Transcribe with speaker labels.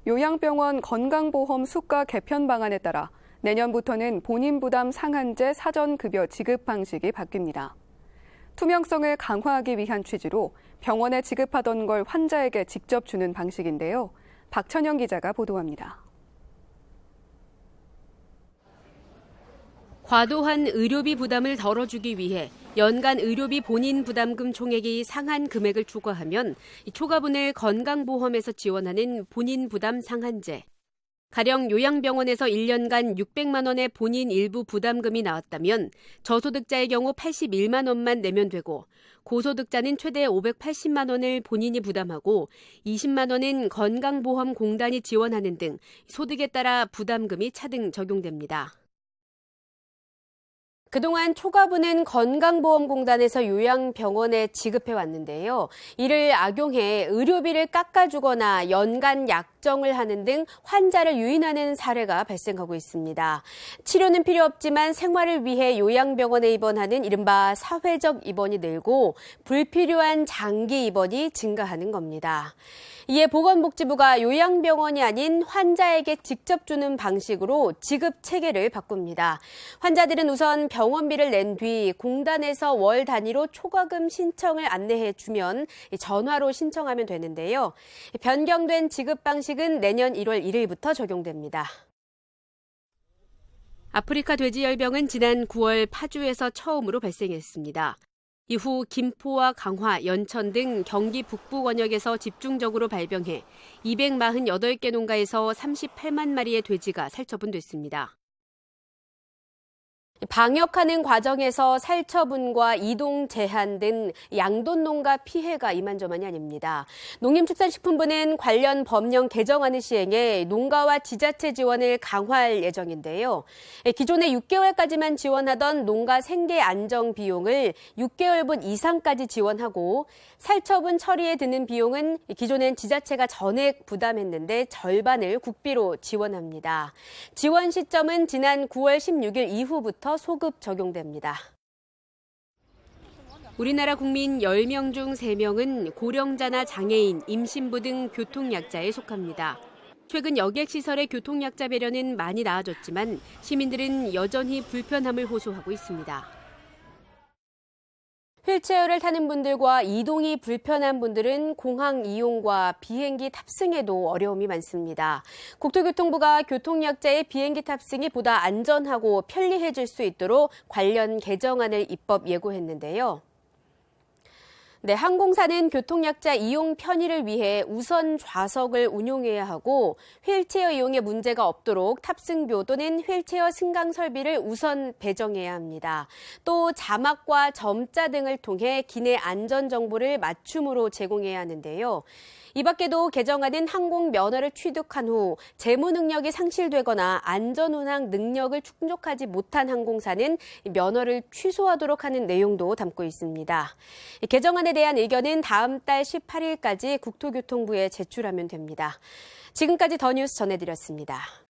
Speaker 1: 요양병원 건강보험 수가 개편 방안에 따라 내년부터는 본인 부담 상한제 사전급여 지급 방식이 바뀝니다. 투명성을 강화하기 위한 취지로 병원에 지급하던 걸 환자에게 직접 주는 방식인데요. 박천영 기자가 보도합니다.
Speaker 2: 과도한 의료비 부담을 덜어주기 위해 연간 의료비 본인 부담금 총액이 상한 금액을 초과하면 초과분을 건강보험에서 지원하는 본인 부담 상한제. 가령 요양병원에서 1년간 600만 원의 본인 일부 부담금이 나왔다면 저소득자의 경우 81만 원만 내면 되고 고소득자는 최대 580만 원을 본인이 부담하고 20만 원은 건강보험공단이 지원하는 등 소득에 따라 부담금이 차등 적용됩니다. 그동안 초과분은 건강보험공단에서 요양병원에 지급해 왔는데요. 이를 악용해 의료비를 깎아주거나 연간 약정을 하는 등 환자를 유인하는 사례가 발생하고 있습니다. 치료는 필요 없지만 생활을 위해 요양병원에 입원하는 이른바 사회적 입원이 늘고 불필요한 장기 입원이 증가하는 겁니다. 이에 보건복지부가 요양병원이 아닌 환자에게 직접 주는 방식으로 지급 체계를 바꿉니다. 환자들은 우선 병원비를 낸 뒤 공단에서 월 단위로 초과금 신청을 안내해 주면 전화로 신청하면 되는데요. 변경된 지급 방식은 내년 1월 1일부터 적용됩니다. 아프리카 돼지열병은 지난 9월 파주에서 처음으로 발생했습니다. 이후 김포와 강화, 연천 등 경기 북부 권역에서 집중적으로 발병해 248개 농가에서 38만 마리의 돼지가 살처분됐습니다. 방역하는 과정에서 살처분과 이동 제한 등 양돈 농가 피해가 이만저만이 아닙니다. 농림축산식품부는 관련 법령 개정안을 시행해 농가와 지자체 지원을 강화할 예정인데요. 기존에 6개월까지만 지원하던 농가 생계 안정 비용을 6개월분 이상까지 지원하고 살처분 처리에 드는 비용은 기존엔 지자체가 전액 부담했는데 절반을 국비로 지원합니다. 지원 시점은 지난 9월 16일 이후부터 소급 적용됩니다. 우리나라 국민 10명 중 3명은 고령자나 장애인, 임신부 등 교통약자에 속합니다. 최근 여객시설의 교통약자 배려는 많이 나아졌지만 시민들은 여전히 불편함을 호소하고 있습니다. 휠체어를 타는 분들과 이동이 불편한 분들은 공항 이용과 비행기 탑승에도 어려움이 많습니다. 국토교통부가 교통약자의 비행기 탑승이 보다 안전하고 편리해질 수 있도록 관련 개정안을 입법 예고했는데요. 항공사는 교통약자 이용 편의를 위해 우선 좌석을 운용해야 하고 휠체어 이용에 문제가 없도록 탑승표 또는 휠체어 승강 설비를 우선 배정해야 합니다. 또 자막과 점자 등을 통해 기내 안전 정보를 맞춤으로 제공해야 하는데요. 이 밖에도 개정안은 항공 면허를 취득한 후 재무 능력이 상실되거나 안전운항 능력을 충족하지 못한 항공사는 면허를 취소하도록 하는 내용도 담고 있습니다. 개정안에 대한 의견은 다음 달 18일까지 국토교통부에 제출하면 됩니다. 지금까지 더 뉴스 전해드렸습니다.